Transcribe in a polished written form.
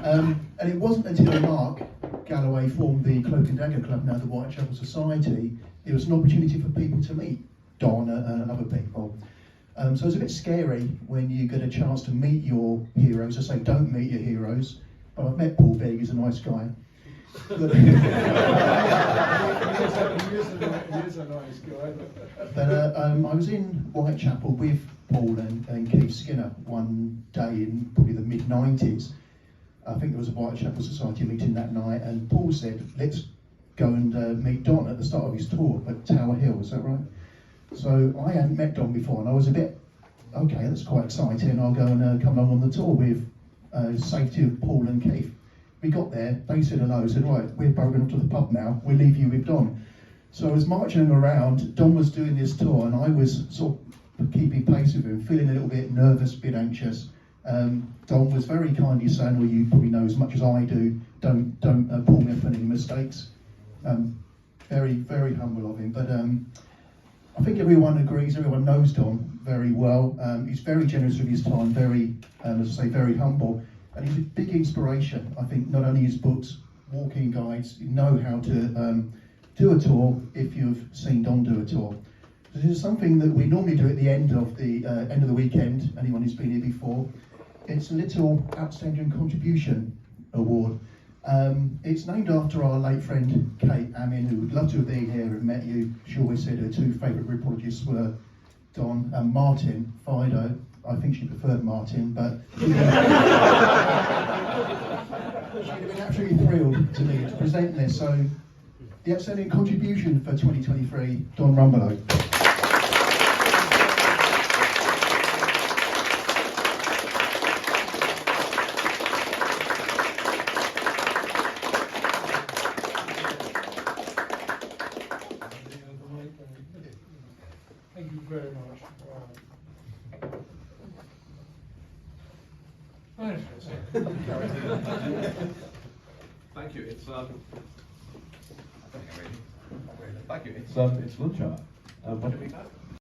And it wasn't until Mark Galloway formed the Cloak and Dagger Club, now the Whitechapel Society, there was an opportunity for people to meet Don and other people. So it's a bit scary when you get a chance to meet your heroes. I say don't meet your heroes, but I've met Paul Big, he's a nice guy. But I was in Whitechapel with Paul and Keith Skinner one day in probably the mid-90s. I think there was a Whitechapel Society meeting that night, and Paul said, let's go and meet Don at the start of his tour at Tower Hill, is that right? So I hadn't met Don before, and I was a bit, okay, that's quite exciting, I'll go and come along on the tour with safety of Paul and Keith. We got there, they said hello, said, right, we're going off to the pub now, we'll leave you with Don. So I was marching around, Don was doing this tour, and I was sort of keeping pace with him, feeling a little bit nervous, a bit anxious. Don was very kindly saying, well, you probably know as much as I do, don't pull me up on any mistakes. Very, very humble of him, but I think everyone agrees, everyone knows Don very well. He's very generous with his time, very, as I say, very humble. And he's a big inspiration. I think not only his books, walking guides, you know how to do a tour if you've seen Don do a tour. This is something that we normally do at the end of the weekend, anyone who's been here before. It's a little outstanding contribution award. It's named after our late friend Kate Amin, who would love to have been here and met you. She always said her two favourite Ripperologists were Don and Martin Fido. I think she preferred Martin, but she'd have been absolutely thrilled to me to present this. So, the outstanding contribution for 2023, Don Rumbelow. Thank you very much. Thank you. Thank you. It's lunch hour. What do we have?